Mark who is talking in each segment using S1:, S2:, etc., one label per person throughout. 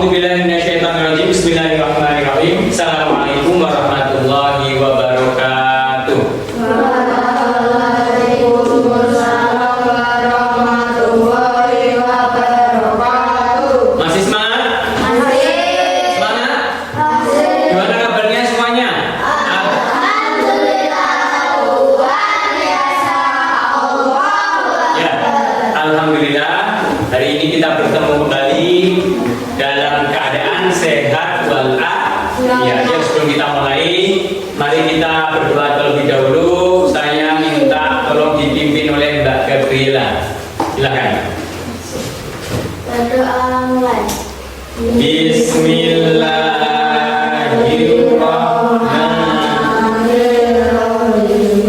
S1: A'udzubillahi minasyaitonirrajim. Bismillahirrahmanirrahim. Assalamualaikum warahmatullahi wabarakatuh.
S2: Waalaikumsalam warahmatullahi wabarakatuh.
S1: Masih semangat?
S2: Masih.
S1: Semangat?
S2: Masih.
S1: Gimana kabarnya semuanya?
S2: Alhamdulillah, luar biasa.
S1: Ya, alhamdulillah. Hari ini kita bertemu kembali dalam keadaan sehat walafiat. Ya, sebelum kita mulai, mari kita berdoa terlebih dahulu. Saya minta tolong dipimpin oleh Mbak Gabriela. Silakan.
S2: Berdoa mulai. Bismillahirrahmanirrahim.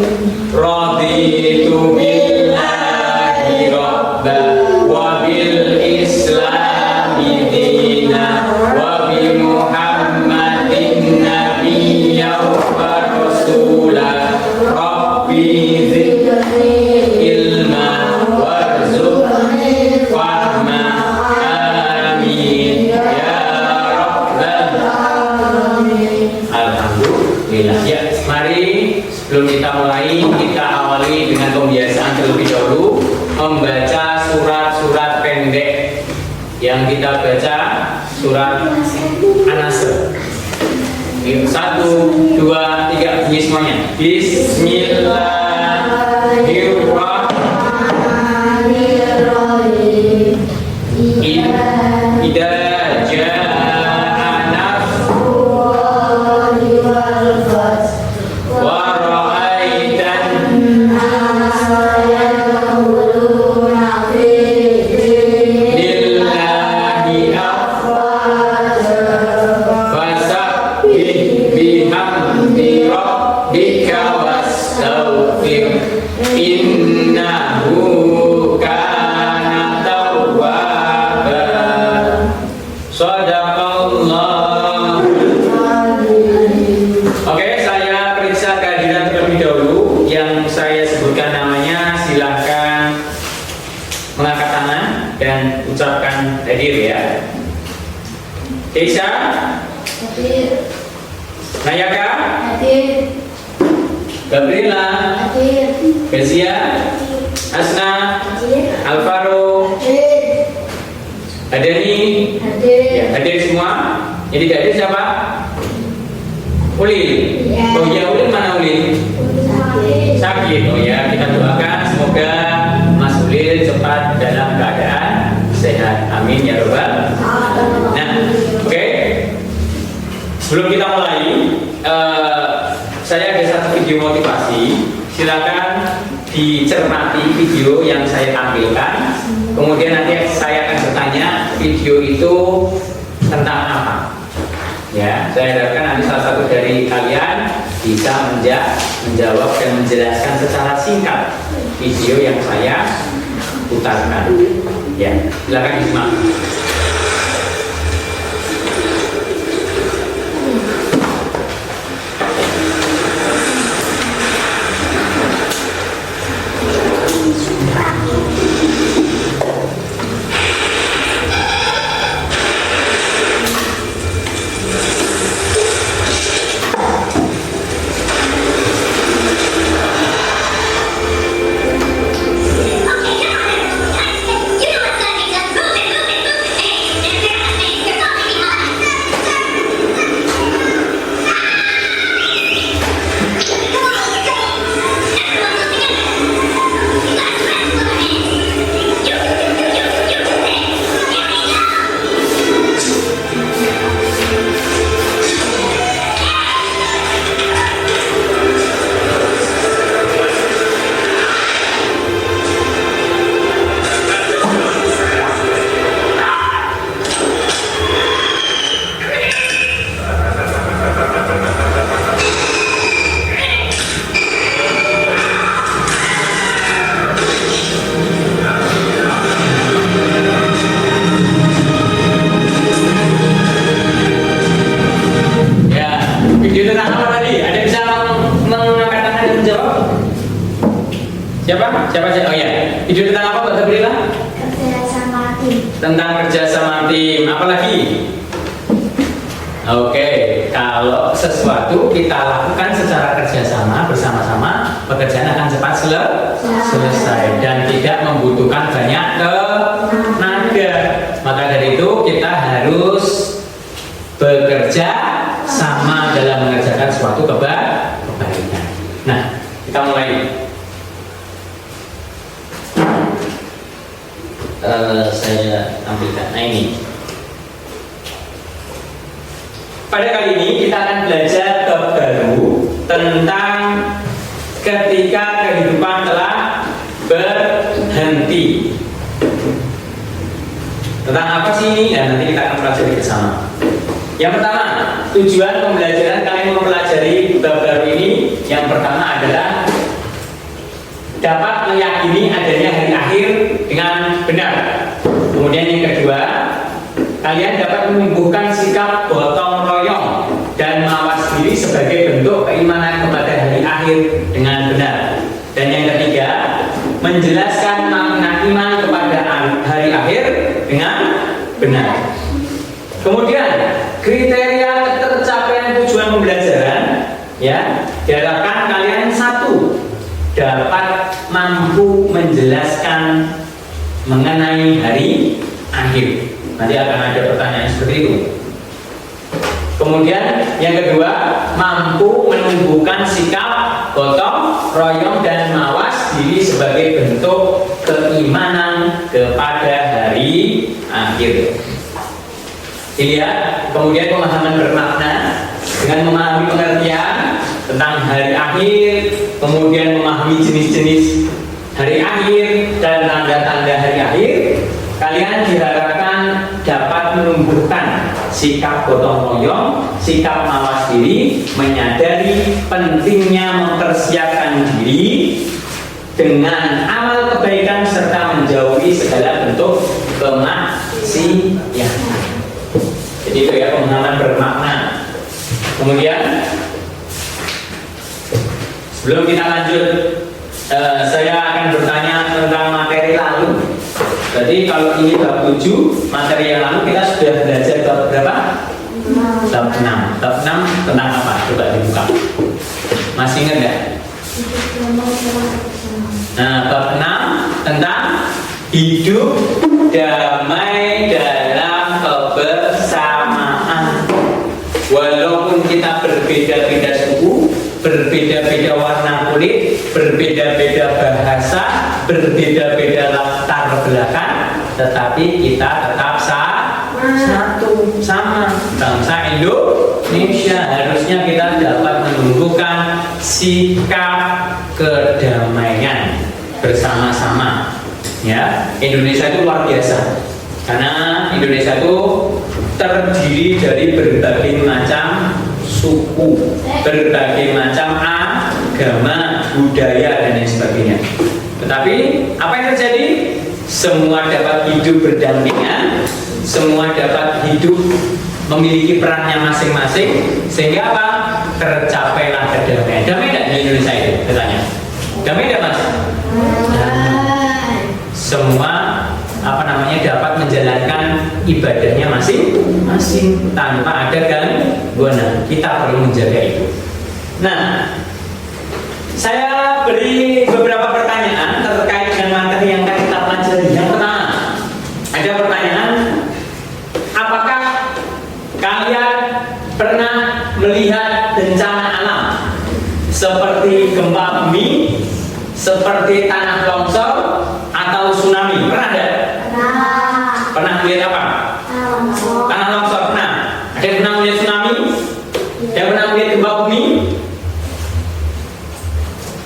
S1: Raditu billahi rabba wa bil islami dina wa bi muhammadin nabiyya wa rasula rabbi zidni ilma warzuqni fahma amin ya rabbal alamin. Alhamdulillah. Ya, mari sebelum kita mulai, kita awali dengan pembiasaan terlebih dahulu membaca surat-surat pendek yang kita baca, surat An-Nasr. 1, 2, 3, bunyi semuanya. Bismillahirrahmanirrahim. Idza jaa
S2: Wallahi wal fath.
S1: wa ra'aitan
S2: Yaquluna fi
S1: lillahi fasabbih bihamdi rabbika wastaghfir innahu kana tawwaba. Shadaqallah. Oke, saya periksa kehadiran terlebih dahulu. Yang saya sebutkan namanya, silahkan mengangkat tangan dan ucapkan hadir ya. Keisha,
S2: Hadir.
S1: Nayaka,
S2: Hadir.
S1: Gabriela,
S2: Hadir.
S1: Kezia, Asna,
S2: Hadir.
S1: Alvaro,
S2: Hadir.
S1: Adani,
S2: Hadir.
S1: ya, hadir semua. Jadi tidak hadir siapa? Ulil.
S2: Ya.
S1: Oh ya, Ulil mana Ulil?
S2: Hadir.
S1: Sakit. Oh ya, kita doakan semoga Mas Ulil cepat dalam keadaan sehat. Amin ya robbal. Nah, oke. Sebelum kita mulai, saya ada satu video motivasi. Silakan dicermati video yang saya tampilkan. Kemudian nanti saya akan bertanya video itu tentang apa. Ya, saya harapkan nanti salah satu dari kalian bisa menjawab dan menjelaskan secara singkat video yang saya putarkan. Ya, silakan disimak. Video tentang apa tadi? Ada bisa mengangkat tangan dan menjawab? Siapa? Siapa? Oh ya. Video tentang apa Mbak Gabriela?
S2: Kerja sama tim.
S1: Tentang kerja sama tim. Apa lagi? Oke, kalau sesuatu kita lakukan secara kerjasama bersama-sama, pekerjaan akan cepat selesai dan tidak membutuhkan banyak tenaga. Maka dari itu kita harus bekerja sama dalam mengerjakan suatu kebaikan. Nah, kita mulai. Saya tampilkan. Nah ini. Pada kali ini kita akan belajar bab baru tentang ketika kehidupan telah berhenti. Tentang apa sih ini? Ya, nanti kita akan pelajari bersama. Yang pertama, tujuan pembelajaran kalian mempelajari bab baru ini. Yang pertama adalah dapat meyakini adanya hari akhir dengan benar. Kemudian yang kedua, kalian dapat menumbuhkan sikap gotong royong dan mawas diri sebagai bentuk keimanan kepada hari akhir dengan benar. Dan yang ketiga, menjelaskan makna iman kepada hari akhir dengan benar. Kemudian kriteria tercapaian tujuan pembelajaran, ya, diharapkan kalian satu, dapat mampu menjelaskan mengenai hari akhir. Nanti akan ada pertanyaan seperti itu. Kemudian yang kedua, mampu menumbuhkan sikap gotong royong dan mawas diri sebagai bentuk keimanan kepada hari akhir. Dilihat, kemudian pemahaman bermakna dengan memahami pengertian tentang hari akhir, kemudian memahami jenis-jenis hari akhir dan tanda-tanda hari akhir. Kalian diharapkan dapat menumbuhkan sikap gotong royong, sikap mawas diri, menyadari pentingnya mempersiapkan diri dengan amal kebaikan serta menjauhi segala bentuk kemaksiatan. Jadi itu ya pemahaman bermakna. Kemudian sebelum kita lanjut, saya akan bertanya tentang materi lalu. Jadi kalau ini bab 7, materi yang lalu kita sudah belajar bab berapa? Bab 6. Bab 6 tentang apa? Coba dibuka. Masih ingat nggak? Nah, bab 6 tentang hidup damai dalam kebersamaan. Walaupun kita berbeda-beda suku, berbeda-beda warna kulit, berbeda-beda bahasa, berbeda-beda latar belakang, tetapi kita tetap satu, sama bangsa Indonesia. Harusnya kita dapat menumbuhkan sikap kedamaian bersama-sama. Ya, Indonesia itu luar biasa karena Indonesia itu terdiri dari berbagai macam suku, berbagai macam agama, budaya dan lain sebagainya. Tetapi apa yang terjadi? Semua dapat hidup berdampingan, semua dapat hidup memiliki perannya masing-masing, sehingga apa? Tercapailah kedamaian. Damai tidak di Indonesia itu? Katanya. Damai tidak mas? Semua dapat menjalankan ibadahnya masing-masing tanpa ada gangguan. Kita perlu menjaga itu. Nah, saya beri beberapa pertanyaan terkait dengan materi yang akan kita pelajari. Yang pertama, ada pertanyaan, apakah kalian pernah melihat bencana alam seperti gempa bumi, seperti tanah longsor atau tsunami? Pernah ada? Pernah melihat apa? Tanah longsor pernah. Ada yang pernah melihat tsunami? Ada yang pernah melihat gempa bumi?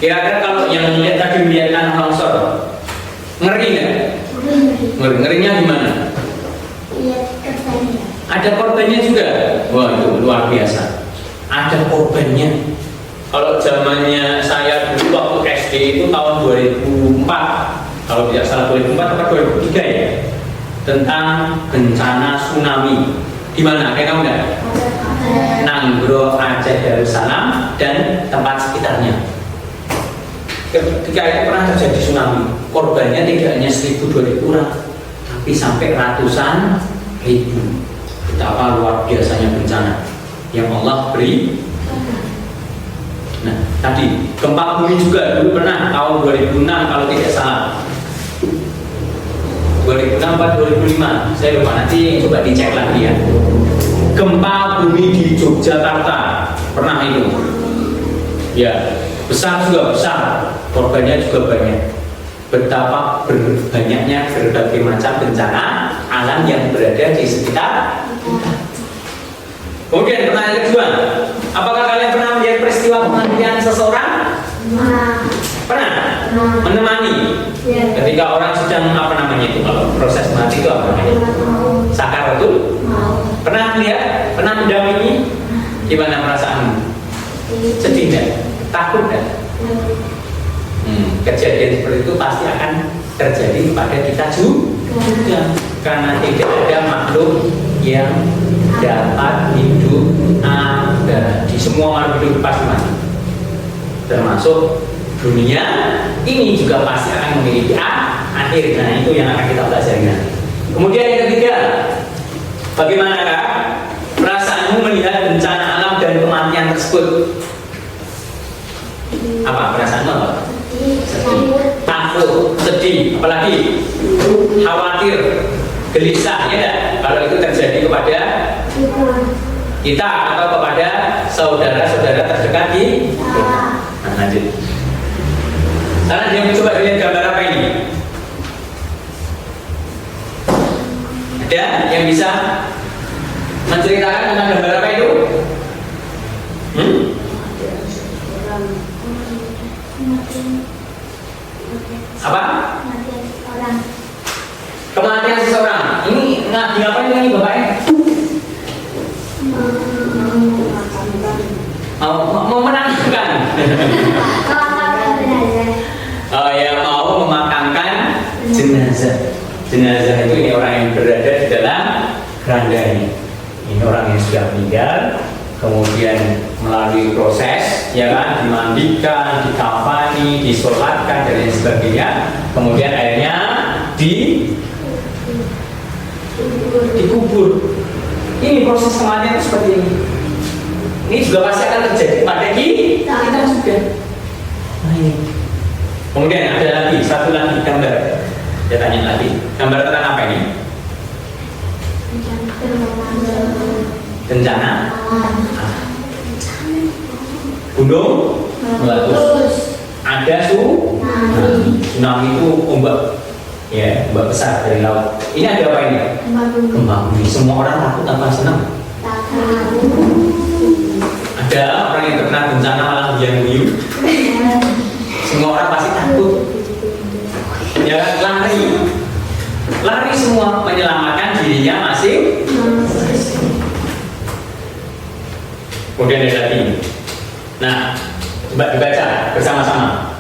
S1: Kira-kira kalau yang melihat tadi melihat tanah longsor, ngeri nggak? Ngerinya gimana? Ada korbannya juga. Wah, itu luar biasa. Ada korbannya. Kalau zamannya saya dulu waktu SD itu tahun 2004, kalau tidak salah 2004 atau 2003 ya, tentang bencana tsunami. Di mana? Kalian tahu nggak? Nanggro, Aceh, Darussalam dan tempat sekitarnya. Ketika itu pernah terjadi tsunami, korbannya tidak hanya 1.000-2.000 orang, tapi sampai ratusan ribu. Betapa luar biasanya bencana. yang Allah beri. Nah, tadi gempa bumi juga dulu pernah tahun 2006 kalau tidak salah. 2006 atau 2005, saya lupa, nanti coba dicek lagi ya. Gempa bumi di Yogyakarta pernah itu. Ya, besar juga besar, korbannya juga banyak. Betapa banyaknya berbagai macam bencana alam yang berada di sekitar kita. Kemudian pertanyaan kedua, apakah kalian pernah melihat peristiwa kematian seseorang? Pernah? Menemani? Ketika orang sedang apa namanya itu, kalau proses mati itu apa namanya? Sakaratul? Pernah melihat? Pernah mendampingi? Gimana perasaanmu? Sedih enggak? Takut enggak? Kejadian seperti itu pasti akan terjadi kepada kita juga, karena tidak ada makhluk yang dapat hidup abadi. Semua makhluk hidup pasti mati, termasuk dunia ini juga pasti akan memiliki akhir. Nah, itu yang akan kita pelajari nanti. Kemudian yang ketiga, bagaimanakah perasaanmu melihat bencana alam dan kematian tersebut? Apa perasaanmu? Apa? Sedih, takut, sedih, apalagi khawatir, gelisah, ya enggak? Kalau itu terjadi kepada kita atau kepada saudara-saudara terdekat di kita. Nah, lanjut. Sekarang dia mencoba lihat gambar apa ini? Ada yang bisa menceritakan tentang gambar apa itu? Apa? Kematian seseorang. Ini ngapain ini bapaknya? Mau menangkan. Oh ya, mau memakamkan jenazah. Jenazah itu ini orang yang berada di dalam keranda ini. Ini orang yang sudah meninggal, kemudian melalui proses, ya kan, dimandikan, dikafani, disolatkan dan lain sebagainya. Kemudian akhirnya dikubur. Ini proses kematian itu seperti ini. Ini juga pasti akan terjadi pada kita juga. Nah, ini. Kemudian ada lagi, satu lagi gambar. Saya tanya lagi, gambar tentang apa ini? Bencana gunung meletus, ada tsunami itu ombak, ya, ombak besar dari laut. Ini ada apa ini? Gempa bumi. Semua orang takut apa senang? Ada orang yang terkena bencana malah guyon-guyon. Semua orang pasti takut. Ya, lari semua menyelamatkan dirinya masing. Kemudian ada lagi. Nah, coba dibaca bersama-sama.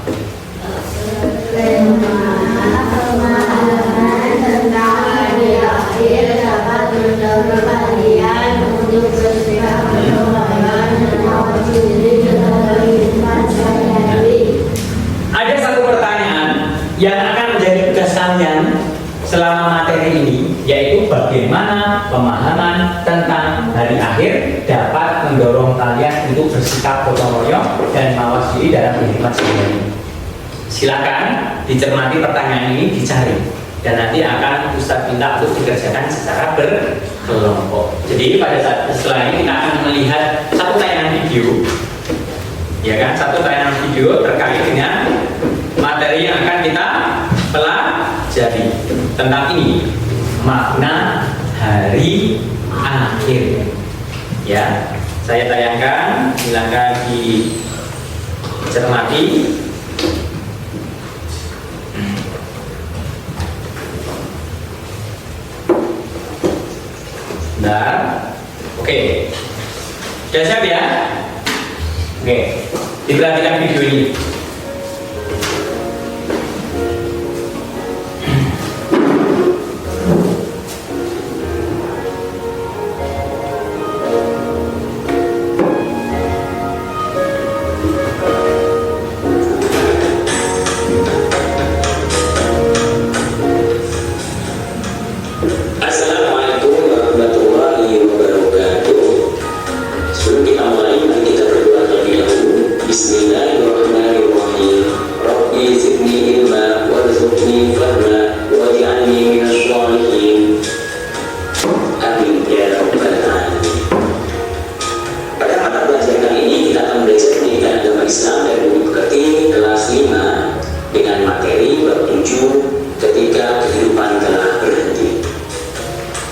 S1: Ada satu pertanyaan yang akan menjadi tugas kalian selama materi ini, yaitu bagaimana pemahaman tentang hari akhir dapat mendorong kalian untuk bersikap gotong royong dan mawas diri dalam kehidupan sehari-hari. Silakan dicermati pertanyaan ini, dicari, dan nanti akan Ustadz minta untuk dikerjakan secara berkelompok. Jadi pada saat setelah ini kita akan melihat satu tayangan video, ya kan, satu tayangan video terkait dengan materi yang akan kita pelajari tentang ini, makna hari akhir. Ya, saya tayangkan, silakan dicermati. Bentar. Oke. Sudah siap ya? Oke. Diperhatikan video ini.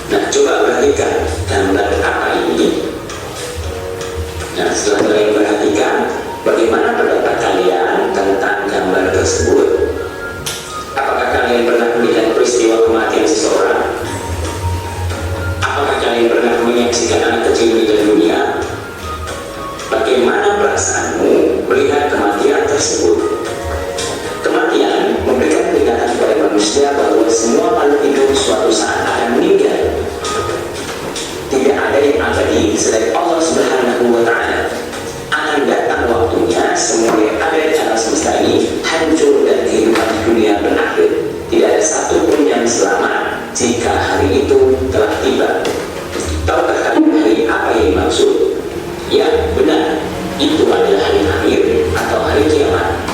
S3: Nah, coba perhatikan gambar apa ini. Nah, setelah kalian perhatikan, bagaimana pendapat kalian tentang gambar tersebut? Apakah kalian pernah melihat peristiwa kematian seseorang? Apakah kalian pernah menyaksikan anak kecil meninggal dunia? Bagaimana perasaanmu melihat kematian tersebut? Kematian memberikan peringatan kepada manusia bahwa semua makhluk hidup suatu saat akan meninggal. Tidak ada yang abadi selain Allah Subhanahu wa Ta'ala. Akan datang waktunya semua yang ada di alam semesta ini hancur dan kehidupan di dunia berakhir. Tidak ada satupun yang selamat jika hari itu telah tiba. Tahukah kalian hari apa yang dimaksud? Ya, benar. Itu adalah hari akhir atau hari kiamat.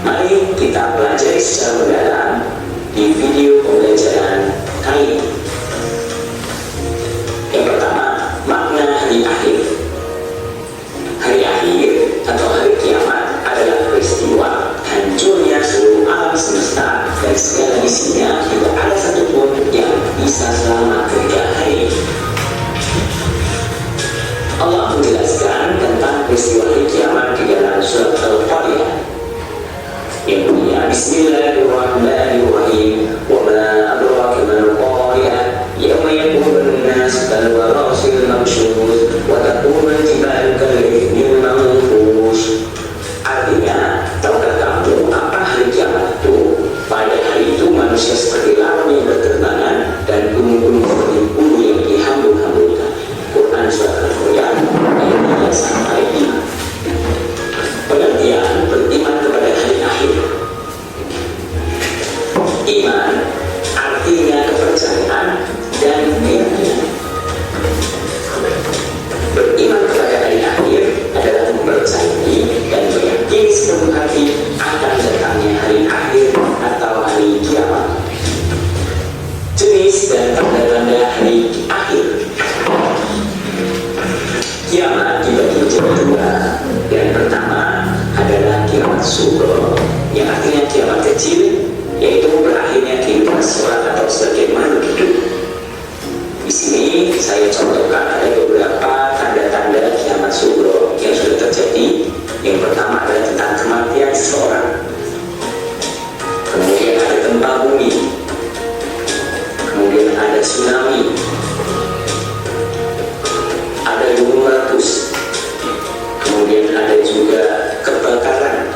S3: Mari kita pelajari secara mendalam di video pembelajaran kali ini. Yang pertama, makna hari akhir. Hari akhir atau hari kiamat adalah peristiwa hancurnya seluruh alam semesta dan segala isinya. Tidak ada satupun yang bisa selamat ketika hari ini. Allah menjelaskan tentang peristiwa hari kiamat di dalam surat Al-Qari'ah yang bunyinya Bismillahirrahmanirrahim. Wa ma adraka mal qari'ah yawma yakunun nas kal warasil mamshud wa takunu al-jibalu kal ihnil manfush. Artinya, tahukah kamu apa hari kiamat itu? Pada hari itu manusia seperti lawan yang berterbangan dan gunung-gunung seperti bulu yang dihambur-hamburkan. Quran surat Al-Qari'ah ayat 3 sampai 5. Pengertian beriman kepada hari akhir. Iman artinya kepercayaan dan keyakinan. Beriman kepada hari akhir adalah mempercayai dan meyakini sepenuh hati akan datangnya hari akhir atau hari kiamat. Jenis dan tanda-tanda hari akhir. Kiamat dibagi menjadi dua. Yang pertama adalah kiamat sughra, yang artinya kiamat kecil, yaitu berakhirnya kehidupan seseorang atau sebagian makhluk hidup. Di sini saya contohkan ada beberapa tanda-tanda kiamat sughra yang sudah terjadi. Yang pertama adalah tentang kematian seseorang. Kemudian ada gempa bumi. Kemudian ada tsunami. Ada gunung meletus. Kemudian ada juga kebakaran.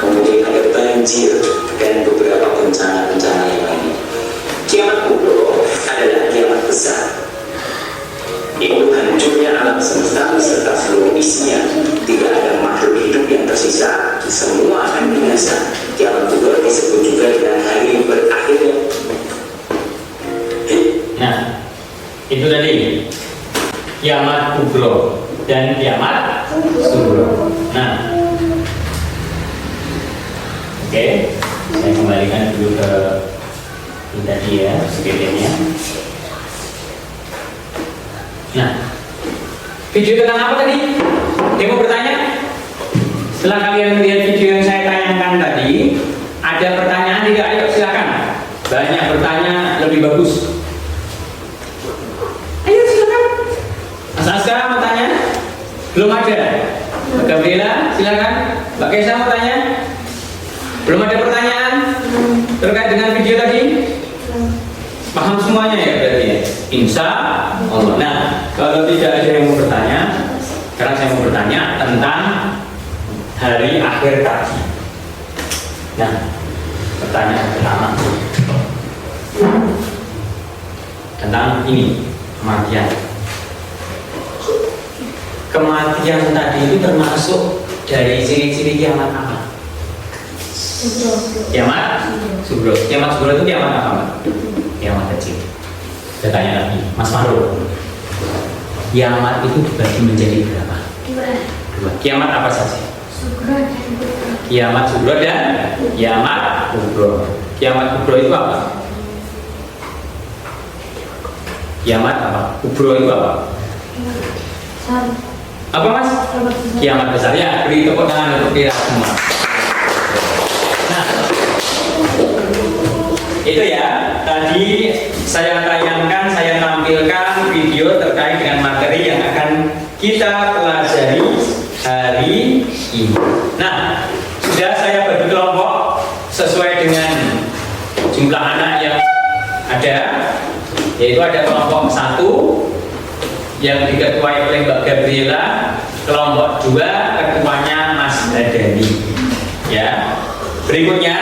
S3: Kemudian ada banjir dan beberapa bencana-bencana yang lainnya. Kiamat kubra adalah kiamat besar, yaitu hancurnya alam semesta beserta seluruh isinya. Tidak ada makhluk hidup yang tersisa, semua akan binasa. Kiamat kubra disebut juga dengan hari berakhirnya.
S1: Nah, itu tadi kiamat kubra dan kiamat sughra. Nah, oke, saya kembalikan dulu ke ini tadi ya, PPT-nya. Nah, video tentang apa tadi? Dia mau bertanya? Setelah kalian melihat video yang saya tayangkan tadi, ada pertanyaan tidak? Ayo silakan. Banyak bertanya lebih bagus. Ayo silakan. Mas Aska mau tanya? Belum ada. Mbak Gabriela silakan. Mbak Kesa mau tanya? Belum ada pertanyaan terkait dengan video tadi? Paham semuanya ya berarti ya? Insya Allah. Nah, kalau tidak ada yang mau bertanya, sekarang saya mau bertanya tentang hari akhir tadi. Nah, pertanyaan pertama tentang ini, kematian. Kematian tadi itu termasuk dari ciri-ciri kiamat apa? Kiamat sughra. Kiamat sughra itu kiamat apa, Mbak? Kiamat kecil. Saya tanya lagi, Mas Fahrul. Kiamat itu dibagi menjadi berapa? Dua. Kiamat apa saja? Kiamat sughra dan kiamat kubra. Kiamat kubra itu apa? Kiamat apa? Kubra itu apa? Apa Mas? Kiamat besar. Ya, beri tepuk tangan untuk kita semua. Nah, itu ya Tadi saya tayangkan, saya tampilkan video terkait dengan materi yang akan kita pelajari hari ini. Nah, sudah saya bagi kelompok sesuai dengan jumlah anak yang ada, yaitu ada kelompok 1 yang diketuai oleh Mbak Gabriela, kelompok 2 ketuanya Mas Dadani. Ya. Berikutnya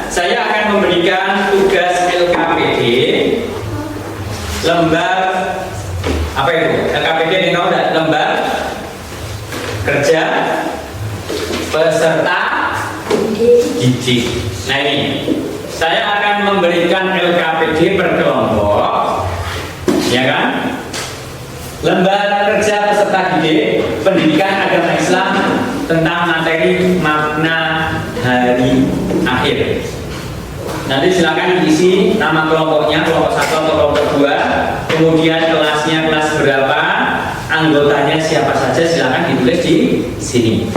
S1: saya akan memberikan tugas LKPD lembar apa itu? LKPD ini tahu enggak? Lembar kerja peserta didik. Nah ini saya akan memberikan LKPD per kelompok, ya kan? Lembar kerja peserta didik pendidikan agama Islam tentang materi makna hari akhir. Nanti silakan isi nama kelompoknya, kelompok 1 atau kelompok 2, kemudian kelasnya kelas berapa, anggotanya siapa saja, silakan ditulis di sini.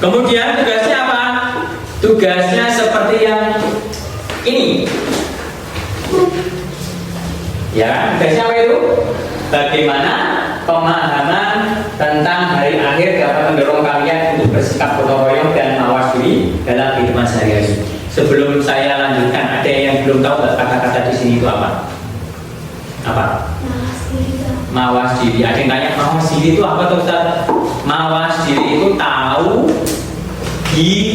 S1: Kemudian tugasnya apa? Tugasnya seperti yang ini. Ya, tugasnya apa itu? Bagaimana pemahaman tentang hari akhir dapat mendorong kalian untuk bersikap gotong royong dan mawas diri dalam kehidupan sehari-hari. Sebelum saya lanjutkan, ada yang belum tahu nggak kata-kata di sini itu apa? Apa? Mawas diri. Ada yang tanya, mawas diri itu apa tuh Ustaz? Mawas diri itu tahu diri,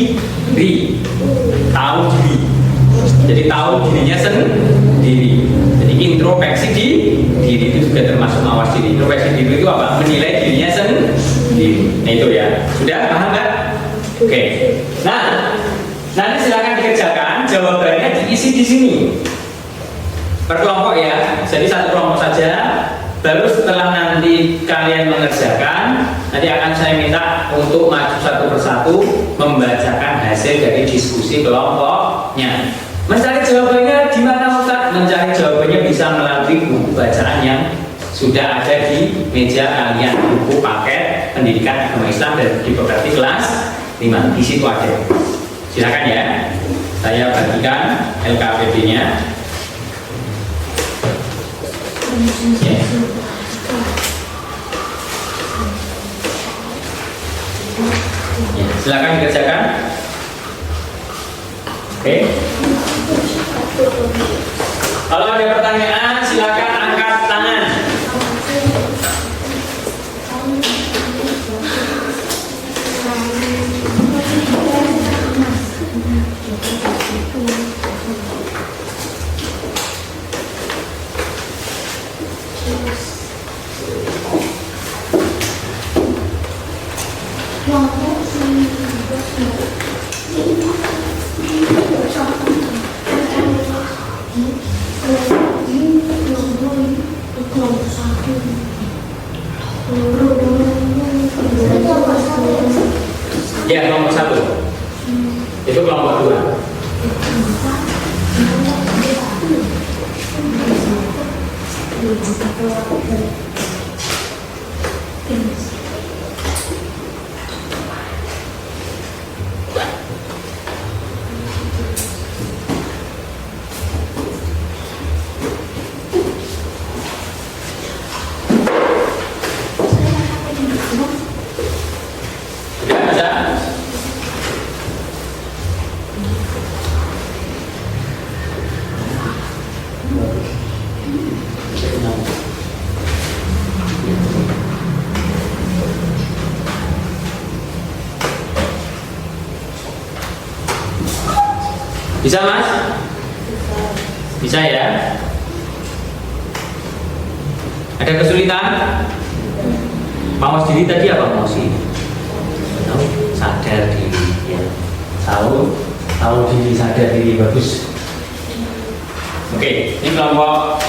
S1: tahu diri. Jadi tahu dirinya sendiri. Jadi introspeksi diri itu juga termasuk mawas diri. Introspeksi diri itu apa? Menilai dirinya sendiri. Nah itu ya. Sudah paham nggak? Oke. Nah, nanti silakan dikerjakan. Jawabannya diisi di sini. Per kelompok ya. Jadi satu kelompok saja. Baru setelah nanti kalian mengerjakan, nanti akan saya minta untuk maju satu persatu membacakan hasil dari diskusi kelompoknya. Mencari jawabannya di mana Ustaz? Mencari jawabannya bisa melalui buku bacaan yang sudah ada di meja kalian, buku paket pendidikan agama Islam dan Dipografi kelas 5. Di situ ada. Silakan ya. Saya bagikan LKPD-nya. Ya. Ya, silakan dikerjakan. Oke. Kalau ada pertanyaan, silakan angkat tangan. Ya, kelompok 1. Itu kelompok 2. Bisa Mas? Bisa ya? Ada kesulitan? Mawas diri tadi apa mawas diri? Sadar diri ya. Tahu diri, sadar diri, bagus. Oke, ini kelompok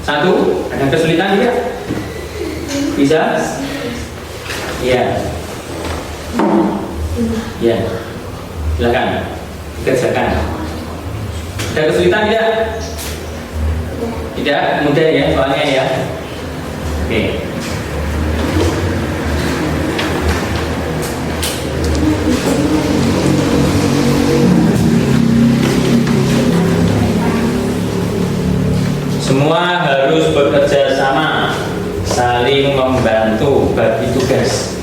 S1: 1. Ada kesulitan tidak? Bisa? Iya. Ya. Silakan kerjakan. Ada kesulitan tidak? Tidak, mudah ya soalnya ya. Oke. Semua harus bekerja sama, saling membantu bagi tugas.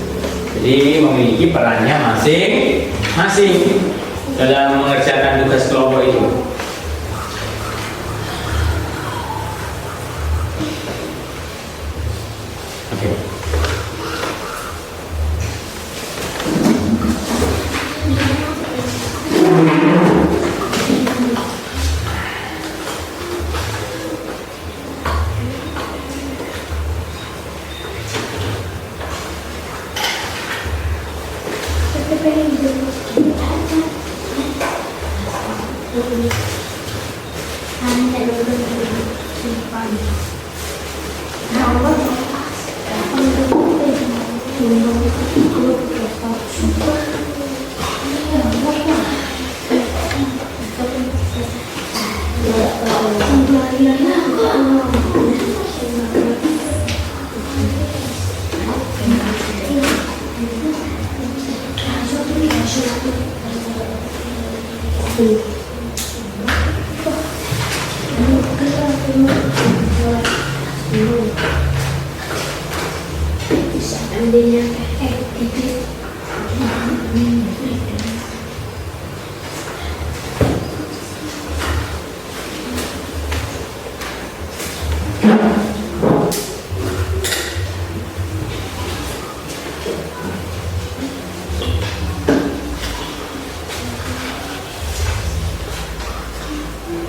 S1: Jadi memiliki perannya masing-masing dalam mengerjakan tugas kelompok itu. Oke.
S2: Seandainya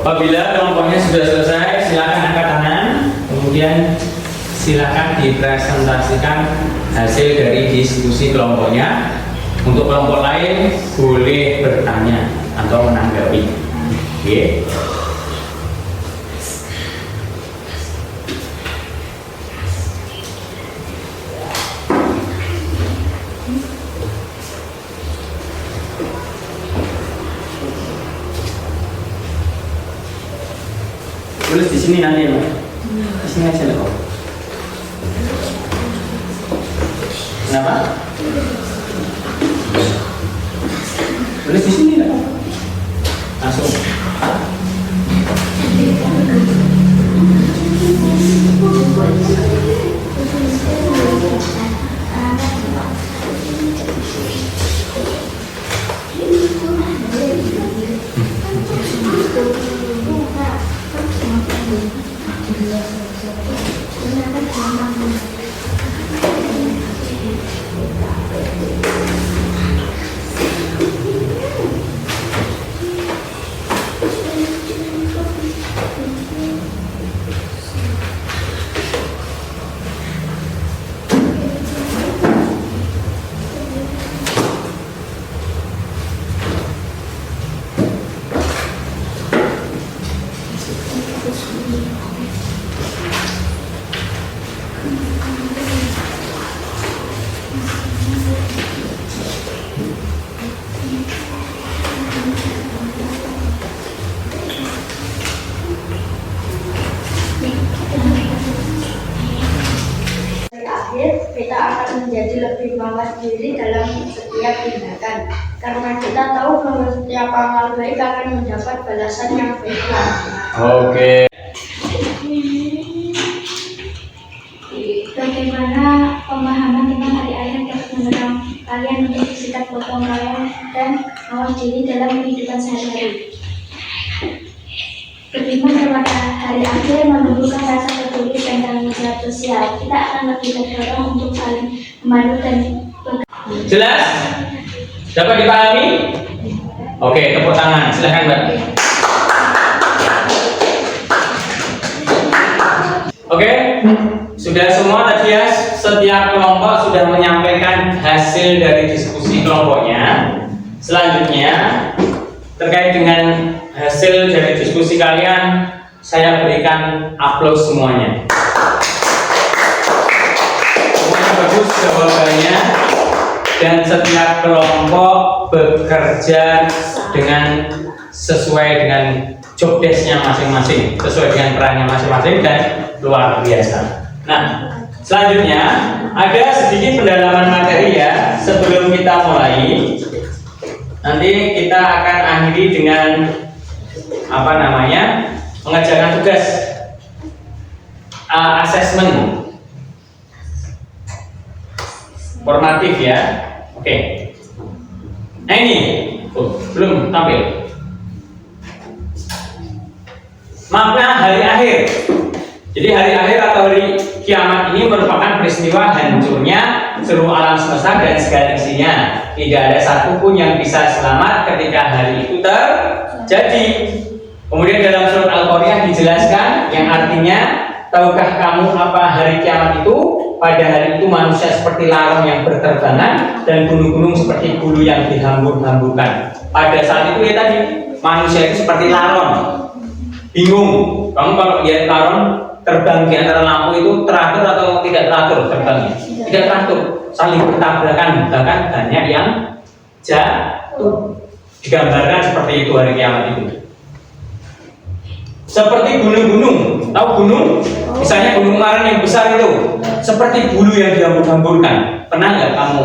S1: apabila kelompoknya sudah selesai, silakan angkat tangan, kemudian silakan dipresentasikan hasil dari diskusi kelompoknya. Untuk kelompok lain boleh bertanya atau menanggapi. Oke. Tulis di sini nanti ya, Pak. Di sini aja lah. Kenapa? Tulis di sini lah. Langsung.
S2: kita akan menjadi lebih mawas diri dalam setiap tindakan, karena kita tahu bahwa setiap amal baik akan mendapat balasan yang baik.
S1: Oke.
S2: Bagaimana pemahaman tentang hari akhirat dapat mendorong kalian untuk bersikap gotong royong dan mawas diri dalam kehidupan sehari-hari? Beriman kepada hari akhir menumbuhkan rasa peduli dan tanggung jawab sosial. Kita akan lebih terdorong untuk saling membantu dan
S1: Jelas? Dapat dipahami? Oke, tepuk tangan. Silakan, Mbak. Oke, sudah semua tadi ya. Setiap kelompok sudah menyampaikan hasil dari diskusi kelompoknya. Selanjutnya, terkait dengan hasil dari diskusi kalian, saya berikan aplaus semuanya. Semuanya bagus jawabannya, dan setiap kelompok bekerja dengan sesuai dengan job desk-nya masing-masing, sesuai dengan perannya masing-masing, dan luar biasa. Nah, selanjutnya ada sedikit pendalaman materi ya sebelum kita mulai. Nanti kita akan akhiri dengan mengerjakan tugas. asesmen formatif ya. Oke. Nah ini belum tampil. Makna hari akhir. Jadi hari akhir atau hari kiamat ini merupakan peristiwa hancurnya seluruh alam semesta dan segala isinya. Tidak ada satupun yang bisa selamat ketika hari itu terjadi. Kemudian dalam surat Al-Qari'ah dijelaskan yang artinya, tahukah kamu apa hari kiamat itu? Pada hari itu manusia seperti larang yang berterbangan dan gunung-gunung seperti bulu yang dihambur-hamburkan. Pada saat itu ya tadi, manusia itu seperti laron. Bingung, kamu kalau lihat laron terbang di antara lampu itu teratur atau tidak teratur terbangnya? Tidak teratur, saling bertabrakan, bahkan banyak yang jatuh. Digambarkan seperti itu hari kiamat itu. Seperti gunung-gunung, tahu gunung? Misalnya gunung Maren yang besar itu, seperti bulu yang dihambur-hamburkan. Pernah nggak kamu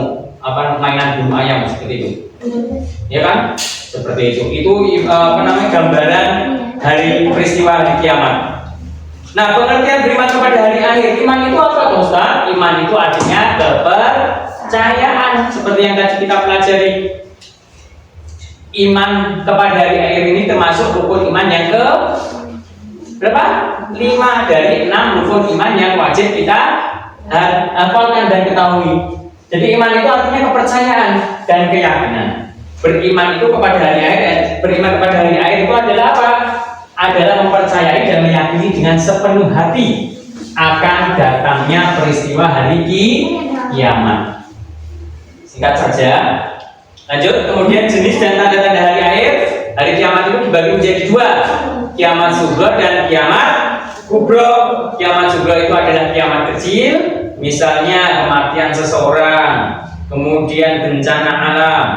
S1: mainan bulu ayam seperti itu? Ya kan? Seperti itu. Itu gambaran hari peristiwa hari kiamat. Nah, pengertian beriman kepada hari akhir. Iman itu apa, Ustaz? Iman itu artinya kepercayaan, seperti yang tadi kita pelajari. Iman kepada hari akhir ini termasuk rukun iman yang ke berapa? 5 dari 6 rukun iman yang wajib kita hafalkan dan ketahui. Jadi iman itu artinya kepercayaan dan keyakinan. Beriman itu kepada hari akhir, beriman kepada hari akhir itu adalah apa? Adalah mempercayai dan meyakini dengan sepenuh hati akan datangnya peristiwa hari kiamat. Singkat saja. Lanjut, kemudian jenis dan tanda-tanda hari akhir. Hari kiamat itu dibagi menjadi 2, kiamat sughra dan kiamat kubra. Kiamat sughra itu adalah kiamat kecil, misalnya kematian seseorang, kemudian bencana alam.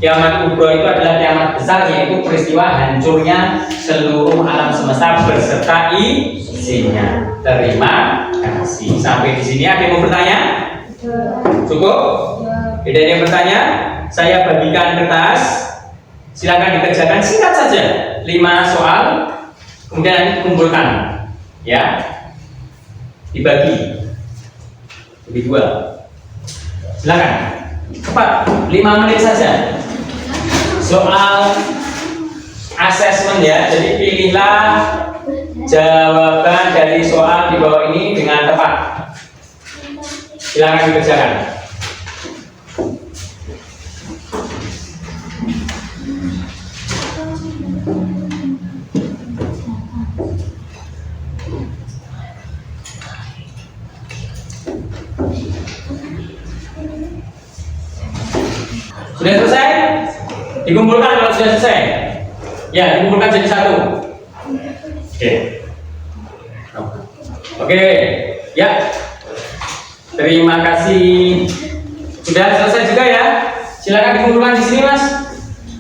S1: Kiamat kubra itu adalah kiamat besar, yaitu peristiwa hancurnya seluruh alam semesta berserta isinya. Terima kasih. Sampai di sini ada yang mau bertanya? Cukup? Tidak ada yang bertanya? Saya bagikan kertas. Silakan dikerjakan singkat saja. 5 soal. Kemudian nanti kumpulkan. Ya. Dibagi. Jadi 2. Silakan. Cepat. 5 menit saja. Soal asesmen ya. Jadi pilihlah jawaban dari soal di bawah ini dengan tepat. Silakan dikerjakan. Sudah selesai? Dikumpulkan kalau sudah selesai. Ya, dikumpulkan jadi 1. Oke. Ya. Terima kasih. Sudah selesai juga ya? Silakan dikumpulkan di sini, Mas.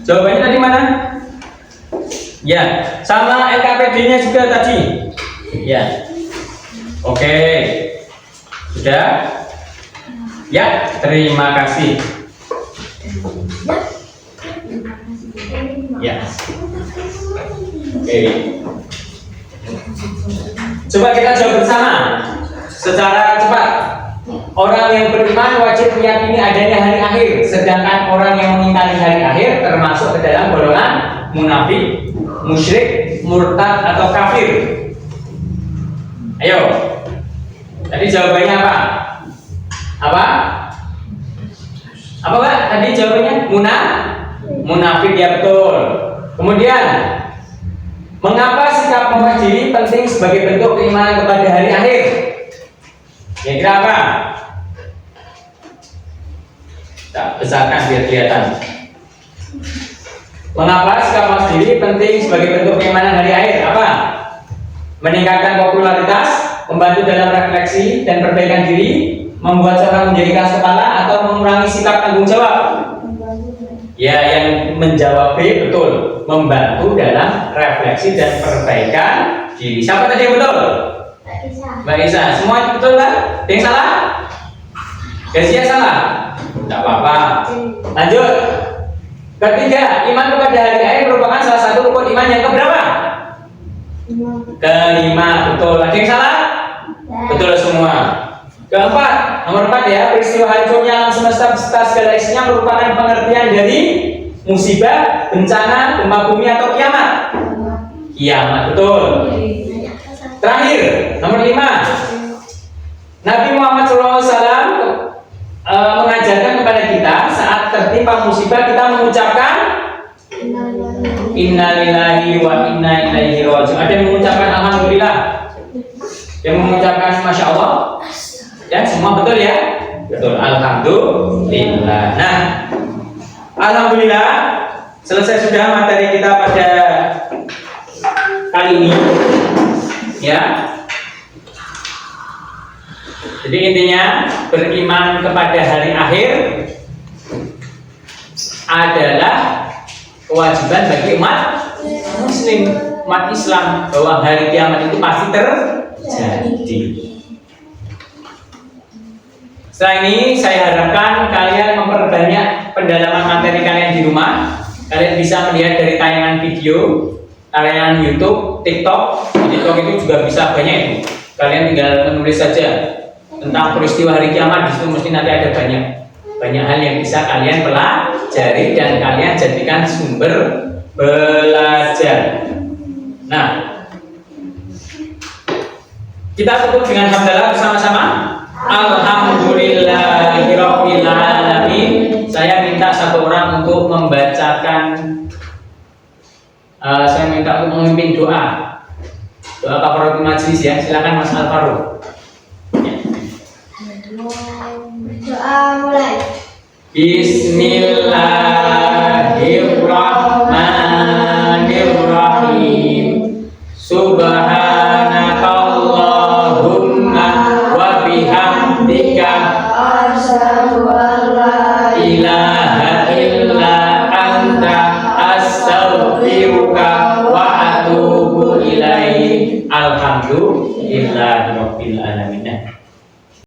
S1: Jawabannya tadi mana? Ya, sama LKPD-nya juga tadi. Ya. Oke. Sudah? Ya, terima kasih. Ya. Oke. Coba kita jawab bersama secara cepat. Orang yang beriman wajib meyakini adanya hari akhir, sedangkan orang yang mengingkari hari akhir termasuk ke dalam golongan munafik, musyrik, murtad atau kafir. Ayo. Tadi jawabannya apa? Apa, Pak? Tadi jawabannya munafik, ya betul. Kemudian, mengapa sikap memeras diri penting sebagai bentuk keimanan kepada hari akhir? Ya kira apa? Tak besarkan biar kelihatan. Mengapa sikap memeras diri penting sebagai bentuk keimanan hari akhir? Apa? Meningkatkan popularitas, membantu dalam refleksi dan perbaikan diri, membuat seorang menjadi keras kepala, atau mengurangi sikap tanggung jawab? Ya, yang menjawab B betul, membantu dalam refleksi dan perbaikan diri. Siapa tadi yang betul? Mbak Isa. Semua betul kan? Ada yang salah? Gasia salah? Tidak apa-apa. Lanjut. Ketiga, iman kepada hari akhir merupakan salah satu rukun iman yang keberapa? Kelima, betul. Ada yang salah? Betul semua. Nomor 4 ya, peristiwa hancurnya alam semesta beserta segala isinya merupakan pengertian dari musibah, bencana, gempa bumi atau kiamat. Kiamat, betul. Terakhir, nomor 5. Nabi Muhammad SAW mengajarkan kepada kita saat tertimpa musibah kita mengucapkan innalillahi wa inna ilaihi raji'un. Ada yang mengucapkan alhamdulillah, yang mengucapkan masya Allah. Ya, semua betul ya? Betul, alhamdulillah. Nah, alhamdulillah selesai sudah materi kita pada kali ini. Ya. Jadi intinya beriman kepada hari akhir adalah kewajiban bagi umat muslim, umat Islam, bahwa hari kiamat itu pasti terjadi. Setelah ini saya harapkan kalian memperbanyak pendalaman materi kalian di rumah. Kalian bisa melihat dari tayangan video, tayangan YouTube, TikTok. TikTok itu juga bisa banyak itu. Kalian tinggal menulis saja tentang peristiwa hari kiamat, di situ mesti nanti ada banyak hal yang bisa kalian pelajari dan kalian jadikan sumber belajar. Nah, kita tutup dengan hamdalah bersama-sama. Alhamdulillahirabbil alamin. Saya minta satu orang untuk membacakan, saya minta untuk memimpin doa kafaratul majlis ya. Silakan Mas Alvaro.
S2: Doa mulai.
S1: Bismillahirrahmanirrahim. Subhanakallahumma wa bihamdika
S2: Asyhadu an la
S1: ilaha illa anta astaghfiruka wa atubu ilaik. Alhamdulillahirabbil alamin.